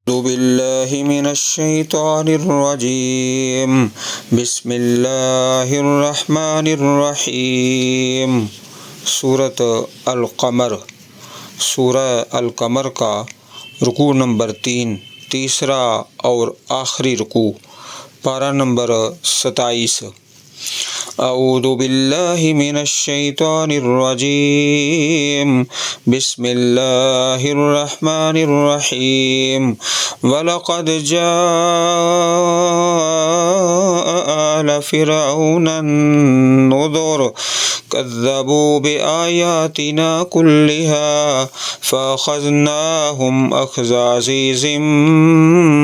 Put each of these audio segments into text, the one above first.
أعوذ بالله من الشيطان الرجيم بسم الله الرحمن الرحیم۔ سورۃ القمر، سورہ القمر کا رکوع نمبر 3، تیسرا اور آخری رکوع، پارہ نمبر 27۔ اعوذ باللہ من الشیطان الرجیم بسم اللہ الرحمن الرحیم۔ وَلَقَدْ جَاءَ آلَ فِرْعَوْنَ النُّذُرُ كَذَّبُوا بِآيَاتِنَا كُلِّهَا فَأَخَذْنَاهُمْ أَخْذَ عَزِيزٍ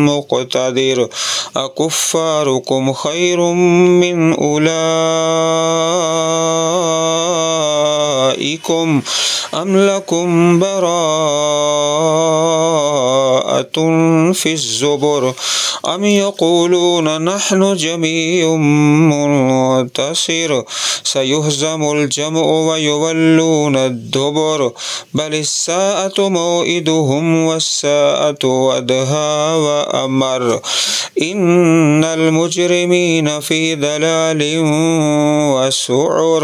مُقْتَدِرٍ أَكُفَّارُكُمْ خَيْرٌ مِّنْ أُولَئِكُمْ أَمْ لَكُمْ بَرَاءَةٌ فِي الزُّبُرِ أَمْ يَقُولُونَ نَحْنُ جَمِيعٌ مُّنتَصِرٌ سَيُهْزَمُ الْجَمْعُ وَيُوَلُّونَ الدُّبُرَ بَلِ السَّاعَةُ مَوْعِدُهُمْ وَالسَّاعَةُ أَدْهَىٰ وَأَمَرُّ إِنَّ الْمُجْرِمِينَ فِي ضَلَالٍ وَسُعُرٍ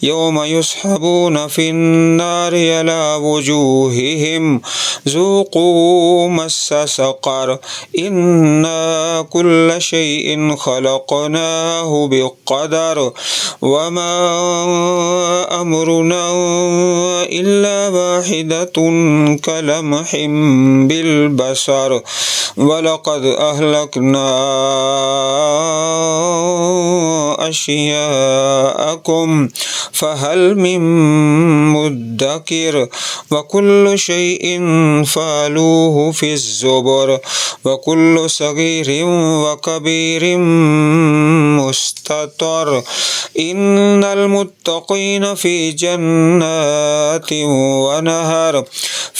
يَوْمَ يُسْحَبُونَ فِي النَّارِ عَلَىٰ وُجُوهِهِمْ ذُوقُوا مَسَّ سَقَرَ إِنَّا كُلَّ شَيْءٍ خَلَقْنَاهُ بِقَدَرٍ وَمَا أَمْرُنَا إِلَّا وَاحِدَةٌ كَلَمْحٍ بِالْبَصَرِ وَلَقَدْ أَهْلَكْنَا أَشْيَاءَكُمْ فَهَلْ مِن مُّدَّكِرٍ وَكُلُّ شَيْءٍ فَعَلُوهُ فِي الزُّبُرِ وَكُلُّ صَغِيرٍ وَكَبِيرٍ مُّسْتَطَرٍ إِنَّ الْمُتَّقِينَ فِي جَنَّاتٍ وَنَهَرٍ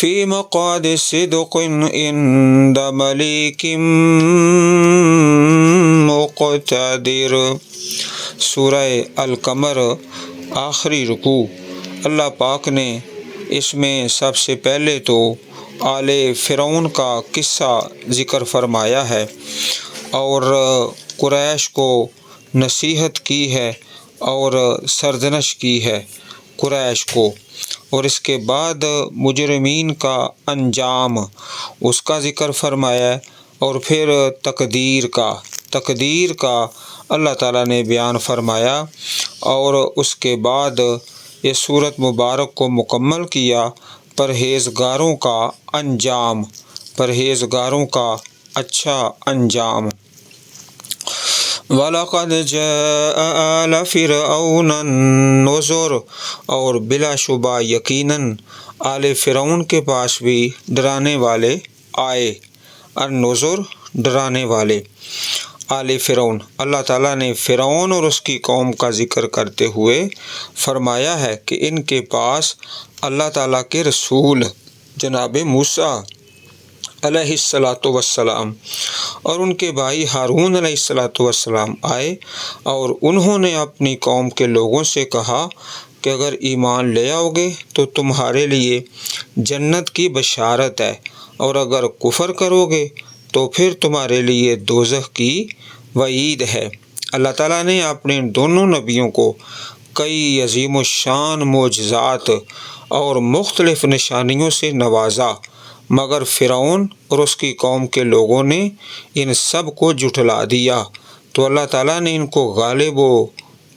فِي مَقْعَدِ صِدْقٍ عِندَ مَلِيكٍ مُقْتَدِرٍ۔ سورہ القمر، آخری رکوع۔ اللہ پاک نے اس میں سب سے پہلے تو آل فرعون کا قصہ ذکر فرمایا ہے اور قریش کو نصیحت کی ہے اور سرزنش کی ہے قریش کو، اور اس کے بعد مجرمین کا انجام اس کا ذکر فرمایا ہے، اور پھر تقدیر کا اللہ تعالیٰ نے بیان فرمایا، اور اس کے بعد یہ سورت مبارک کو مکمل کیا پرہیزگاروں کا اچھا انجام۔ وَلَقَدْ جَاءَ آلَ فِرْعَوْنَ النُّذُرُ، اور بلا شبہ یقیناً آل فرعون کے پاس بھی ڈرانے والے آئے۔ النذر، ڈرانے والے۔ آل فرعون، اللہ تعالیٰ نے فرعون اور اس کی قوم کا ذکر کرتے ہوئے فرمایا ہے کہ ان کے پاس اللہ تعالیٰ کے رسول جناب موسیٰ علیہ السلام اور ان کے بھائی ہارون علیہ السلام آئے، اور انہوں نے اپنی قوم کے لوگوں سے کہا کہ اگر ایمان لے آؤ گے تو تمہارے لیے جنت کی بشارت ہے، اور اگر کفر کرو گے تو پھر تمہارے لیے دوزخ کی وعید ہے۔ اللہ تعالیٰ نے اپنے دونوں نبیوں کو کئی عظیم الشان معجزات اور مختلف نشانیوں سے نوازا، مگر فرعون اور اس کی قوم کے لوگوں نے ان سب کو جھٹلا دیا، تو اللہ تعالیٰ نے ان کو غالب و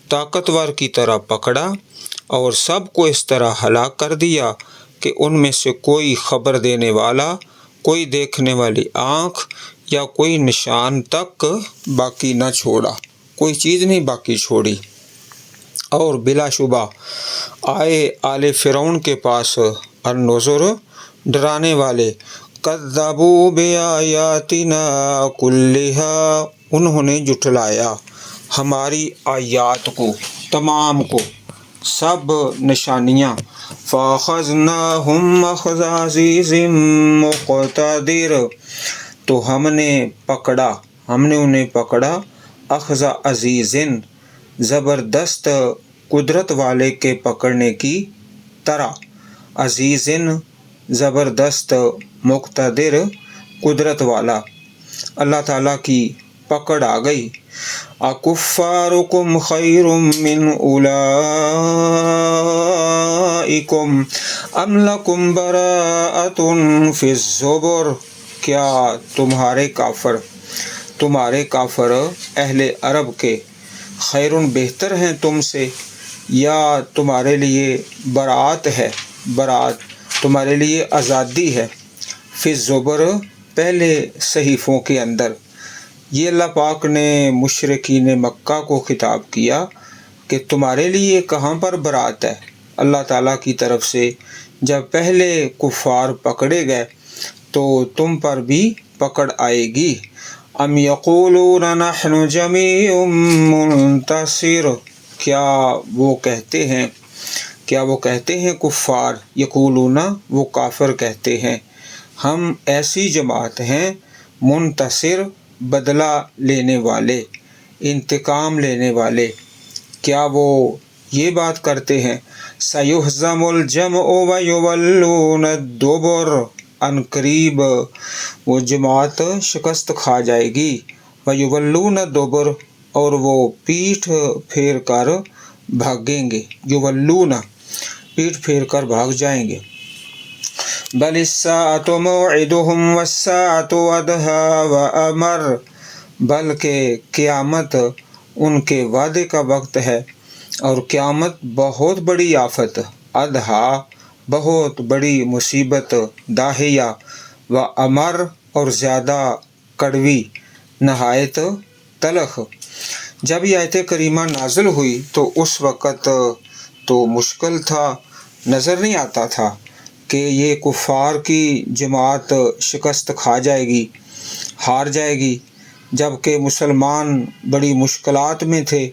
طاقتور کی طرح پکڑا اور سب کو اس طرح ہلاک کر دیا کہ ان میں سے کوئی خبر دینے والا، کوئی دیکھنے والی آنکھ یا کوئی نشان تک باقی نہ چھوڑا، کوئی چیز نہیں باقی چھوڑی۔ اور بلا شبہ آئے آل فرعون کے پاس النذر، ڈرانے والے، کذبوا بآیاتنا کلھا، انہوں نے جھٹلایا ہماری آیات کو تمام کو، سب نشانیاں۔ فَأَخَذْنَاهُمْ أَخْذَ عَزِيزٍ مُقْتَدِرٍ، تو ہم نے انہیں پکڑا اخذ عزیزٍ، زبردست قدرت والے کے پکڑنے کی طرح، عزیزٍ زبردست، مقتدر قدرت والا۔ اللہ تعالیٰ کی پکڑ آ گئی۔ اکفارکم خیر من اولئکم ام لکم براءۃ فی الزبر، کیا تمہارے کافر اہل عرب کے خیر بہتر ہیں تم سے، یا تمہارے لیے برات ہے، برات تمہارے لیے آزادی ہے، فی الزبر پہلے صحیفوں کے اندر۔ یہ اللہ پاک نے مشرکین مکہ کو خطاب کیا کہ تمہارے لیے کہاں پر برات ہے اللہ تعالیٰ کی طرف سے، جب پہلے کفار پکڑے گئے تو تم پر بھی پکڑ آئے گی۔ ام یقولون نحن جمیع منتصر، کیا وہ کہتے ہیں کفار، یقولون وہ کافر کہتے ہیں، ہم ایسی جماعت ہیں منتصر بدلہ لینے والے، انتقام لینے والے، کیا وہ یہ بات کرتے ہیں؟ سیہزم الجمع ویولون الدبر، ان قریب وہ جماعت شکست کھا جائے گی، ویولون الدبر اور وہ پیٹھ پھیر کر بھاگیں گے، یولون پیٹھ پھیر کر بھاگ جائیں گے۔ بل الساعۃ موعدہم والساعۃ ادھیٰ وامر، بلکہ قیامت ان کے وعدے کا وقت ہے اور قیامت بہت بڑی آفت، ادھیٰ بہت بڑی مصیبت، داہیہ وامر اور زیادہ کڑوی، نہایت تلخ۔ جب یہ آیت کریمہ نازل ہوئی تو اس وقت تو مشکل تھا، نظر نہیں آتا تھا کہ یہ کفار کی جماعت شکست کھا جائے گی، ہار جائے گی، جبکہ مسلمان بڑی مشکلات میں تھے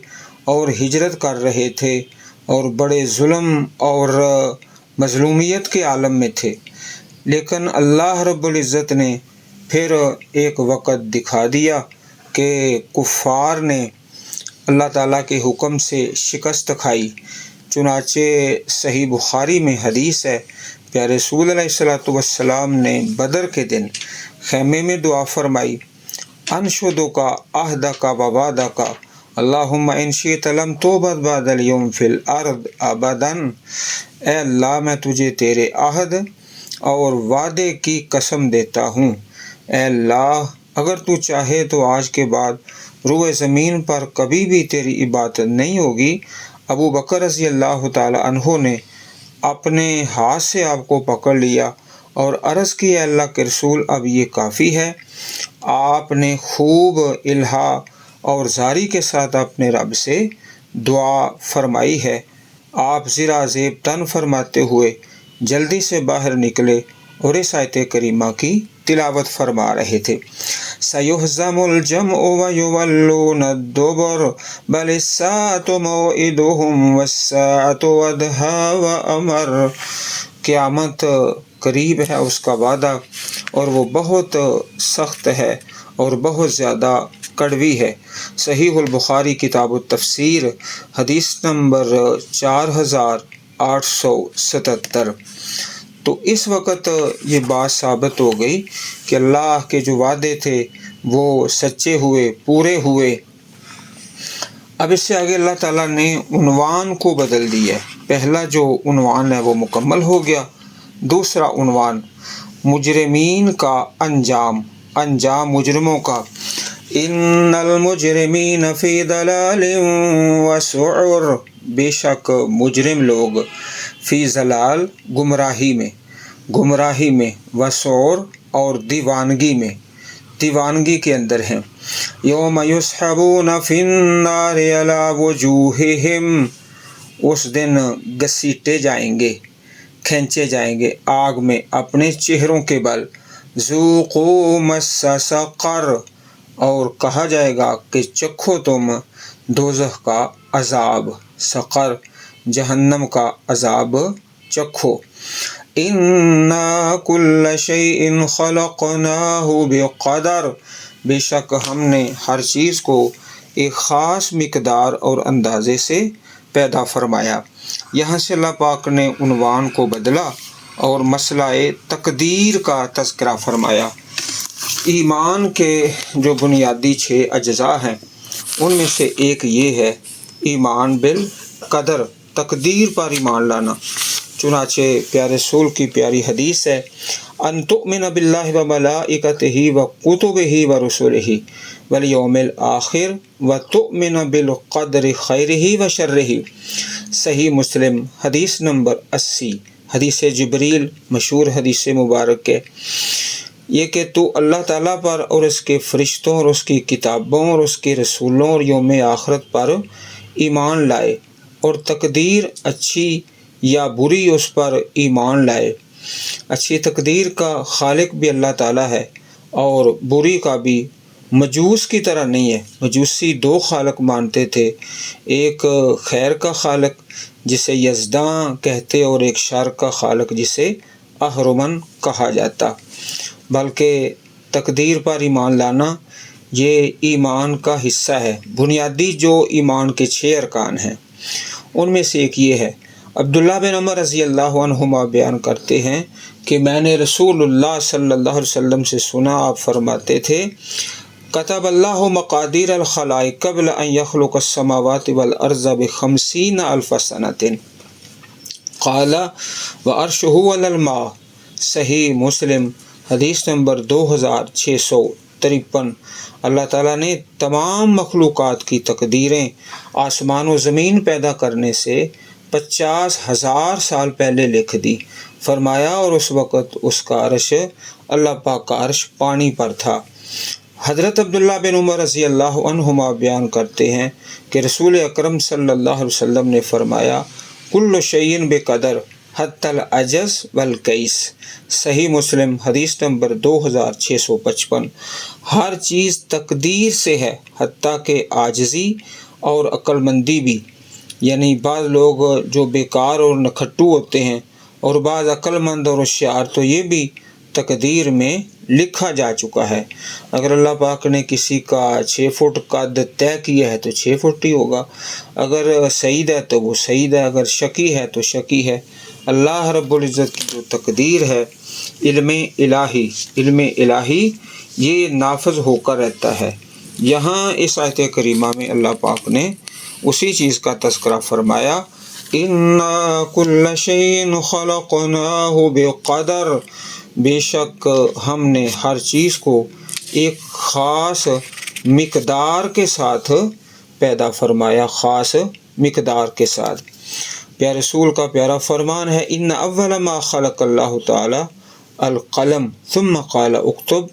اور ہجرت کر رہے تھے اور بڑے ظلم اور مظلومیت کے عالم میں تھے۔ لیکن اللہ رب العزت نے پھر ایک وقت دکھا دیا کہ کفار نے اللہ تعالیٰ کے حکم سے شکست کھائی۔ چنانچہ صحیح بخاری میں حدیث ہے، پیارے رسول علیہ السلام نے بدر کے دن خیمے میں دعا فرمائی، انشدک عہدک ووعدک اللہم ان شئت لم تعبد بعد اليوم فی الارض ابدا، اے اللہ میں تجھے تیرے عہد اور وعدے کی قسم دیتا ہوں، اے اللہ اگر تو چاہے تو آج کے بعد روئے زمین پر کبھی بھی تیری عبادت نہیں ہوگی۔ ابو بکر رضی اللہ تعالی عنہ نے اپنے ہاتھ سے آپ کو پکڑ لیا اور عرض کی، اے اللہ کے رسول اب یہ کافی ہے۔ آپ نے خوب الہا اور زاری کے ساتھ اپنے رب سے دعا فرمائی ہے۔ آپ زرا زیب تن فرماتے ہوئے جلدی سے باہر نکلے اور اس آیت کریمہ کی تلاوت فرما رہے تھے، سیہزم الجمع ویولون الدبر بل الساعۃ موعدہم والساعۃ ادھیٰ وامر، قیامت قریب ہے اس کا وعدہ اور وہ بہت سخت ہے اور بہت زیادہ کڑوی ہے۔ صحیح البخاری کتاب التفسیر حدیث نمبر 4877۔ تو اس وقت یہ بات ثابت ہو گئی کہ اللہ کے جو وعدے تھے وہ سچے ہوئے، پورے ہوئے۔ اب اس سے آگے اللہ تعالیٰ نے عنوان کو بدل دیا ہے۔ پہلا جو عنوان ہے وہ مکمل ہو گیا، دوسرا عنوان مجرمین کا انجام مجرموں کا۔ ان المجرمین فی ضلال وسعر، بے شک مجرم لوگ فی ضلال گمراہی میں وسعر اور دیوانگی کے اندر ہیں۔ یوم یسحبون فی النار علی وجوہہم، اس دن گھسیٹے جائیں گے، کھینچے جائیں گے آگ میں اپنے چہروں کے بل، ذوقوا مس سقر، اور کہا جائے گا کہ چکھو تم دوزخ کا عذاب، سقر جہنم کا عذاب چکھو۔ انا کل شیء خلقناہ بقدر، بے شک ہم نے ہر چیز کو ایک خاص مقدار اور اندازے سے پیدا فرمایا۔ یہاں سے اللہ پاک نے عنوان کو بدلا اور مسئلہ تقدیر کا تذکرہ فرمایا ایمان کے جو بنیادی 6 اجزاء ہیں ان میں سے ایک یہ ہے ایمان بالقدر، تقدیر پر ایمان لانا۔ چنانچہ پیارے رسول کی پیاری حدیث ہے، ان تؤمن باللہ وملائکتہ وکتبہ ورسلہ والیوم الآخر وتؤمن بالقدر خیرہ وشرہ۔ صحیح مسلم حدیث نمبر 80، حدیث جبریل، مشہور حدیث مبارک ہے یہ کہ تو اللہ تعالیٰ پر اور اس کے فرشتوں اور اس کی کتابوں اور اس کے رسولوں اور یوم آخرت پر ایمان لائے، اور تقدیر اچھی یا بری اس پر ایمان لائے۔ اچھی تقدیر کا خالق بھی اللہ تعالیٰ ہے اور بری کا بھی مجوس کی طرح نہیں ہے۔ مجوسی 2 خالق مانتے تھے، ایک خیر کا خالق جسے یزداں کہتے اور ایک شر کا خالق جسے اہرمن کہا جاتا۔ بلکہ تقدیر پر ایمان لانا یہ ایمان کا حصہ ہے۔ بنیادی جو ایمان کے 6 ارکان ہیں ان میں سے ایک یہ ہے۔ عبداللہ بن عمر رضی اللہ عنہما بیان کرتے ہیں کہ میں نے رسول اللہ صلی اللہ علیہ وسلم سے سنا، آپ فرماتے تھے کتب اللہ مقادیر الخلائق قبل ان یخلق السماوات والارض ب50,000 سنۃ قال وعرشہ علی الماء۔ صحیح مسلم حدیث نمبر 2653۔ اللہ تعالیٰ نے تمام مخلوقات کی تقدیریں آسمان و زمین پیدا کرنے سے 50,000 سال پہلے لکھ دی۔ فرمایا اور اس وقت اس کا عرش، اللہ پاک کا عرش پانی پر تھا۔ حضرت عبداللہ بن عمر رضی اللہ عنہما بیان کرتے ہیں کہ رسول اکرم صلی اللہ علیہ وسلم نے فرمایا کل شیء بقدر حتی العجز والکیس۔ صحیح مسلم حدیث نمبر 2655۔ ہر چیز تقدیر سے ہے حتیٰ کہ عاجزی اور عقل مندی بھی، یعنی بعض لوگ جو بیکار اور نکھٹو ہوتے ہیں اور بعض عقل مند اور ہوشیار، تو یہ بھی تقدیر میں لکھا جا چکا ہے۔ اگر اللہ پاک نے کسی کا 6 فٹ قد طے کیا ہے تو 6 فٹ ہی ہوگا، اگر سعید ہے تو وہ سعید ہے، اگر شقی ہے تو شقی ہے۔ اللہ رب العزت کی جو تقدیر ہے، علم الہی یہ نافذ ہو کر رہتا ہے۔ یہاں اس آیت کریمہ میں اللہ پاک نے اسی چیز کا تذکرہ فرمایا، اِنَّا كُلَّ شَيْءٍ خَلَقْنَاهُ بِقَدَرٍ، بے شک ہم نے ہر چیز کو ایک خاص مقدار کے ساتھ پیدا فرمایا، خاص مقدار کے ساتھ۔ پیارے رسول کا پیارا فرمان ہے، ان اول ما خلق اللہ تعالی القلم ثم قال اکتب۔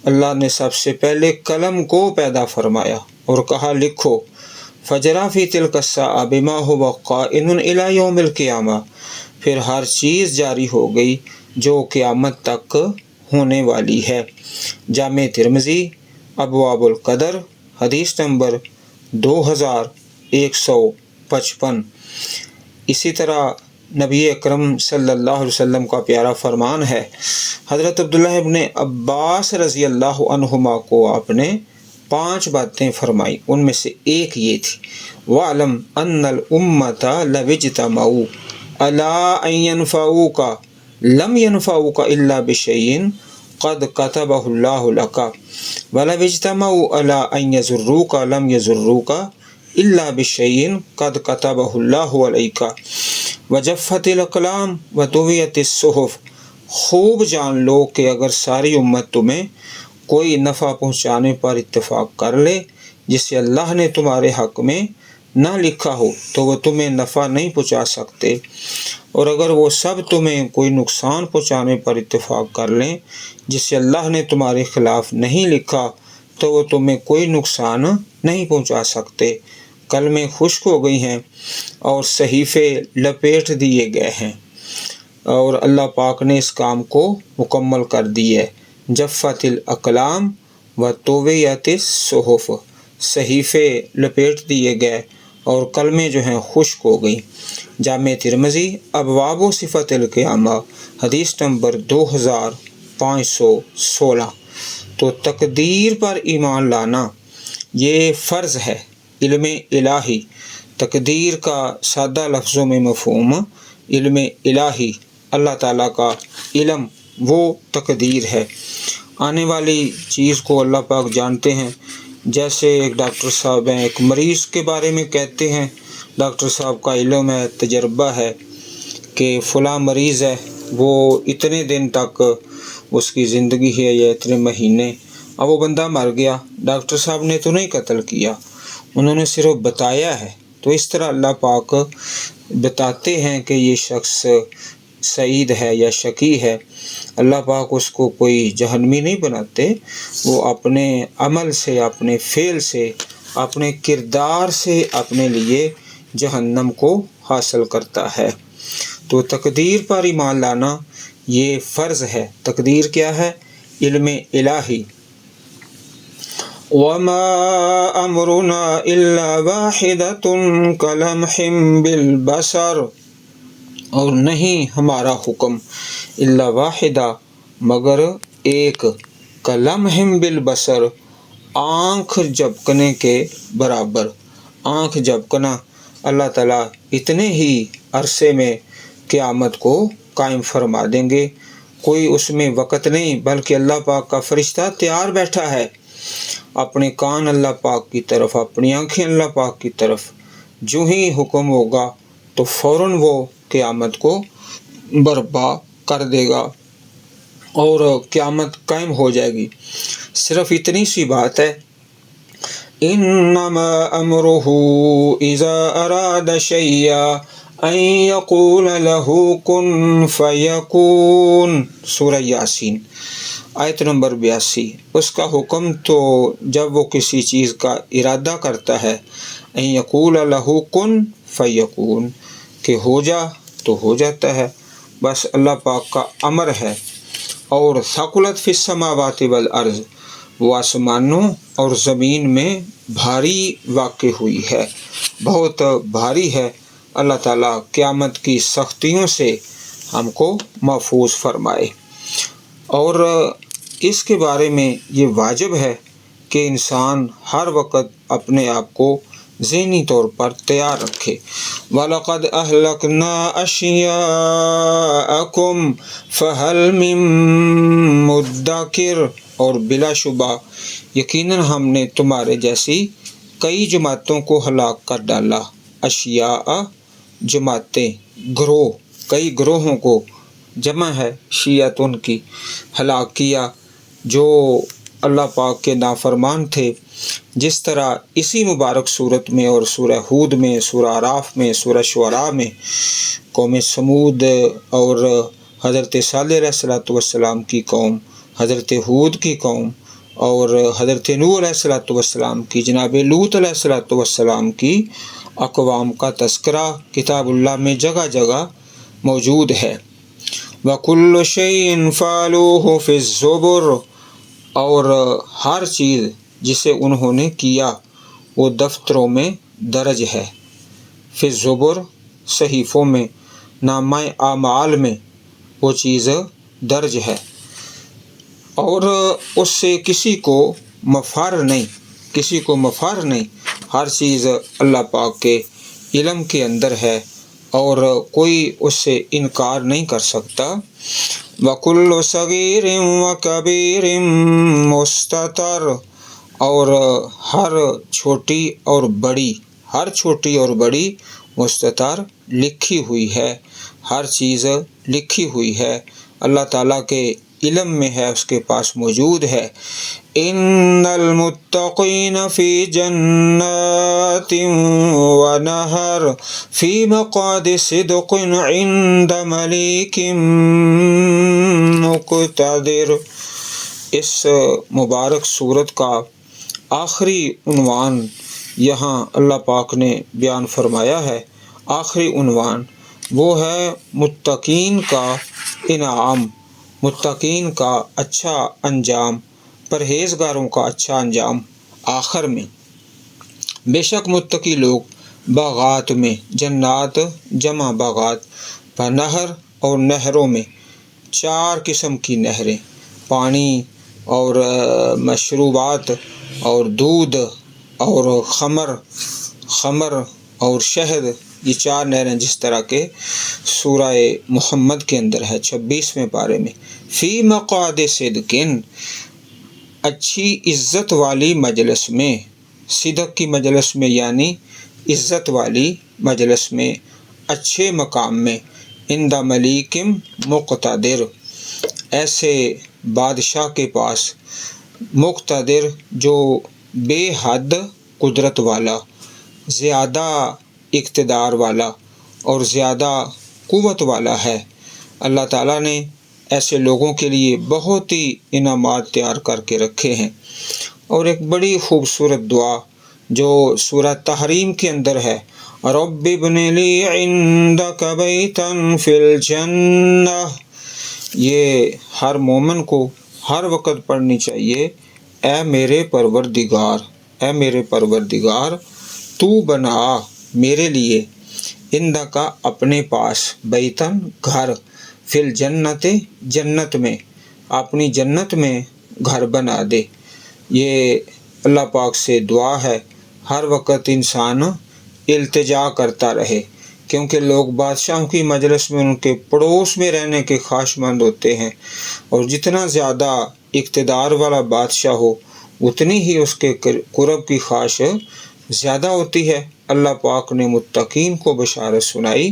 اللہ نے سب سے پہلے قلم کو پیدا فرمایا اور کہا لکھو۔ فجرا فی تلک الساعۃ بما هو قائم الی یوم القیامہ، پھر ہر چیز جاری ہو گئی جو قیامت تک ہونے والی ہے۔ جامع ترمذی ابواب القدر حدیث نمبر 2155۔ اسی طرح نبی اکرم صلی اللہ علیہ وسلم کا پیارا فرمان ہے، حضرت عبداللہ ابن عباس رضی اللہ عنہما کو آپ نے 5 باتیں فرمائی، ان میں سے ایک یہ تھی، وَعْلَمْ أَنَّ الْأُمَّةَ لَوِ اجْتَمَعُوا عَلَىٰ أَن يَنْفَعُوكَ لَمْ يَنْفَعُوكَ إِلَّا بِشَيْءٍ قَدْ كَتَبَهُ اللَّهُ لَكَ وَلَوِ اجْتَمَعُوا عَلَىٰ أَن يَضُرُّوكَ لَمْ يَضُرُّوكَ إِلَّا بِشَيْءٍ قَدْ كَتَبَهُ اللَّهُ عَلَيْكَ وَجَفَّتِ الْأَقْلَامُ وَطُوِّيَتِ الصُّحُفُ۔ خوب جان لو کہ اگر ساری امت تمہیں کوئی نفع پہنچانے پر اتفاق کر لے جسے اللہ نے تمہارے حق میں نہ لکھا ہو تو وہ تمہیں نفع نہیں پہنچا سکتے، اور اگر وہ سب تمہیں کوئی نقصان پہنچانے پر اتفاق کر لیں جسے اللہ نے تمہارے خلاف نہیں لکھا تو وہ تمہیں کوئی نقصان نہیں پہنچا سکتے۔ کلمیں خشک ہو گئی ہیں اور صحیفے لپیٹ دیے گئے ہیں، اور اللہ پاک نے اس کام کو مکمل کر دی ہے۔ جفت الاقلام و طویت الصحف، صحیفے لپیٹ دیے گئے اور کلمیں جو ہیں خشک ہو گئیں۔ جامع ترمذی ابواب و صفت القیامہ حدیث نمبر 2516۔ تو تقدیر پر ایمان لانا یہ فرض ہے۔ علم الہی، تقدیر کا سادہ لفظوں میں مفہوم علم الہی، اللہ تعالیٰ کا علم وہ تقدیر ہے، آنے والی چیز کو اللہ پاک جانتے ہیں۔ جیسے ایک ڈاکٹر صاحب ہیں، ایک مریض کے بارے میں کہتے ہیں، ڈاکٹر صاحب کا علم ہے، تجربہ ہے کہ فلاں مریض ہے، وہ اتنے دن تک اس کی زندگی ہے یا اتنے مہینے، اب وہ بندہ مر گیا، ڈاکٹر صاحب نے تو نہیں قتل کیا، انہوں نے صرف بتایا ہے۔ تو اس طرح اللہ پاک بتاتے ہیں کہ یہ شخص سعید ہے یا شقی ہے۔ اللہ پاک اس کو کوئی جہنمی نہیں بناتے، وہ اپنے عمل سے، اپنے فعل سے، اپنے کردار سے اپنے لیے جہنم کو حاصل کرتا ہے۔ تو تقدیر پر ایمان لانا یہ فرض ہے۔ تقدیر کیا ہے؟ علم الہی۔ وَمَا أَمْرُنَا إِلَّا وَاحِدَةٌ كَلَمْحٍ بِالْبَصَرِ، اور نہیں ہمارا حکم الا واحدہ مگر ایک، کلمح بالبصر، آنکھ جھپکنے کے برابر۔ آنکھ جھپکنا، اللہ تعالیٰ اتنے ہی عرصے میں قیامت کو قائم فرما دیں گے، کوئی اس میں وقت نہیں، بلکہ اللہ پاک کا فرشتہ تیار بیٹھا ہے، اپنے کان اللہ پاک کی طرف، اپنی آنکھیں اللہ پاک کی طرف، جو ہی حکم ہوگا تو فوراً وہ قیامت کو برپا کر دے گا اور قیامت قائم ہو جائے گی۔ صرف اتنی سی بات ہے، انما امرہ اذا اراد شیئا ان یقول له کن فیکون، سورہ یاسین آیت نمبر 82۔ اس کا حکم تو جب وہ کسی چیز کا ارادہ کرتا ہے، ان یقول له کن فیکون، کہ ہو جا تو ہو جاتا ہے، بس اللہ پاک کا امر ہے۔ اور ثقلت فی السماوات والارض، وہ آسمانوں اور زمین میں بھاری واقع ہوئی ہے، بہت بھاری ہے۔ اللہ تعالیٰ قیامت کی سختیوں سے ہم کو محفوظ فرمائے۔ اور اس کے بارے میں یہ واجب ہے کہ انسان ہر وقت اپنے آپ کو ذہنی طور پر تیار رکھے۔ وَلَقَدْ أَهْلَكْنَا أَشْيَاءَكُمْ فَهَلْ مِن مُدَّكِرٍ، اور بلا شبہ یقیناً ہم نے تمہارے جیسی کئی جماعتوں کو ہلاک کر ڈالا۔ اشیاء جماعتیں، گروہ، کئی گروہوں کو جمع ہے شیعتن کی، ہلاک کیا جو اللہ پاک کے نافرمان تھے۔ جس طرح اسی مبارک صورت میں اور سورہ ہود میں، سورہ اعراف میں، سورہ شعراء میں قوم سمود اور حضرت صالح علیہ السلام کی قوم، حضرت ہود کی قوم اور حضرت نوح علیہ السلام کی، جناب لوط علیہ السلام کی اقوام کا تذکرہ کتاب اللہ میں جگہ جگہ موجود ہے۔ وَكُلُّ شَيْءٍ فَعَلُوهُ فِي الزُّبُرِ، اور ہر چیز جسے انہوں نے کیا وہ دفتروں میں درج ہے۔ فی الزبر، صحیفوں میں، نامہ اعمال میں وہ چیز درج ہے، اور اس سے کسی کو مفر نہیں، کسی کو مفر نہیں، ہر چیز اللہ پاک کے علم کے اندر ہے اور کوئی اس سے انکار نہیں کر سکتا۔ وَكُلُّ صَغِيرٍ وَكَبِيرٍ مُسْتَطَرٍ، اور ہر چھوٹی اور بڑی، ہر چھوٹی اور بڑی مستطر لکھی ہوئی ہے، ہر چیز لکھی ہوئی ہے، اللہ تعالیٰ کے علم میں ہے، اس کے پاس موجود ہے۔ ان المتقین فی جنات ونہر فی مقعد صدق عند ملیک مقتدر، اس مبارک صورت کا آخری عنوان یہاں اللہ پاک نے بیان فرمایا ہے۔ آخری عنوان وہ ہے متقین کا انعام، متقین کا اچھا انجام، پرہیزگاروں کا اچھا انجام آخر میں۔ بے شک متقی لوگ باغات میں، جنات جمع باغات، نہر اور نہروں میں، 4 قسم کی نہریں، پانی اور مشروبات اور دودھ اور خمر اور شہد، یہ 4 نہریں جس طرح کے سورہ محمد کے اندر ہے 26ویں پارے میں۔ فی مقعد صدق، اچھی عزت والی مجلس میں، صدق کی مجلس میں یعنی عزت والی مجلس میں، اچھے مقام میں، عند ملیکم مقتدر، ایسے بادشاہ کے پاس، مقتدر جو بے حد قدرت والا، زیادہ اقتدار والا اور زیادہ قوت والا ہے۔ اللہ تعالیٰ نے ایسے لوگوں کے لیے بہت ہی انعامات تیار کر کے رکھے ہیں۔ اور ایک بڑی خوبصورت دعا جو سورہ تحریم کے اندر ہے، رب ابن لی عندک بیتا فی الجنہ، یہ ہر مومن کو ہر وقت پڑھنی چاہیے۔ اے میرے پروردگار، اے میرے پروردگار، تو بنا میرے لیے، عندک اپنے پاس، بیتن گھر، فی الجنت جنت میں، اپنی جنت میں گھر بنا دے۔ یہ اللہ پاک سے دعا ہے، ہر وقت انسان التجا کرتا رہے، کیونکہ لوگ بادشاہوں کی مجلس میں ان کے پڑوس میں رہنے کے خواہشمند ہوتے ہیں، اور جتنا زیادہ اقتدار والا بادشاہ ہو اتنی ہی اس کے قرب کی خواہش زیادہ ہوتی ہے۔ اللہ پاک نے متقین کو بشارت سنائی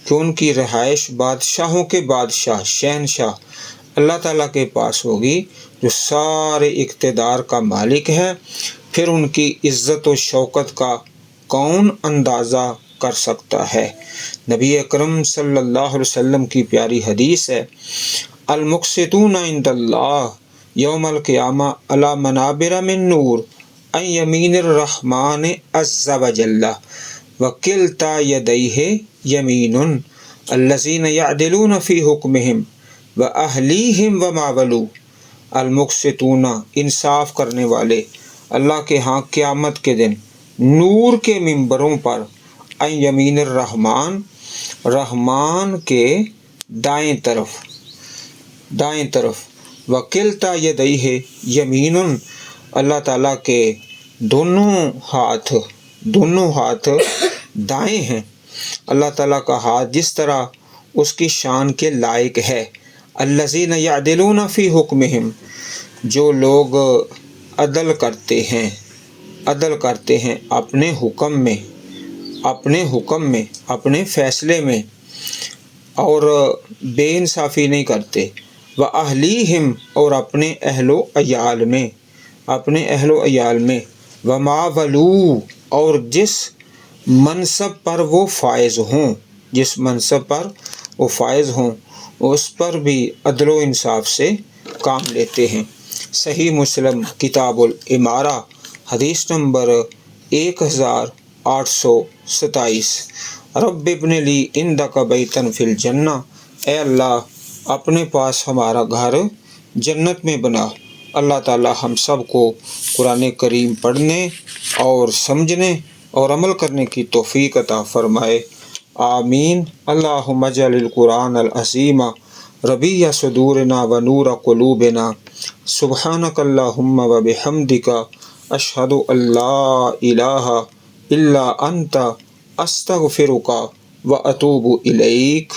کہ ان کی رہائش بادشاہوں کے بادشاہ، شہنشاہ اللہ تعالیٰ کے پاس ہوگی، جو سارے اقتدار کا مالک ہے۔ پھر ان کی عزت و شوکت کا کون اندازہ کر سکتا ہے؟ نبی اکرم صلی اللہ علیہ وسلم کی پیاری حدیث ہے، المقسطون عند اللہ یوم القیامہ علی منابر من نور عن یمین الرحمن عز وجل وکلتا یدیہ یمین الذین یعدلون فی حکمہم واہلیہم وما ولوا۔ المقسطون انصاف کرنے والے اللہ کے ہاں قیامت کے دن نور کے ممبروں پر، عن یمین الرحمن، رحمان کے دائیں طرف، وکلتا یدیہ یمین، اللہ تعالیٰ کے دونوں ہاتھ دائیں ہیں۔ اللہ تعالیٰ کا ہاتھ جس طرح اس کی شان کے لائق ہے، الذین یعدلون فی حکمہم، جو لوگ عدل کرتے ہیں اپنے حکم میں، اپنے فیصلے میں، اور بے انصافی نہیں کرتے، وَأَهْلِيهِمْ، اور اپنے اہل و عیال میں، وَمَا وَلُوا، اور جس منصب پر وہ فائز ہوں، اس پر بھی عدل و انصاف سے کام لیتے ہیں۔ صحیح مسلم کتاب الامارہ حدیث نمبر 1827۔ رب ابن لی عندک بیتا فی الجنہ، اے اللہ اپنے پاس ہمارا گھر جنت میں بنا۔ اللہ تعالی ہم سب کو قرآن کریم پڑھنے اور سمجھنے اور عمل کرنے کی توفیق عطا فرمائے، آمین۔ اللہم اجعل القرآن العظیم ربیع صدورنا ونور قلوبنا، سبحانک اللہم وبحمدک، اشہد ان لا الہ الا انت، استغفرک واتوب الیک۔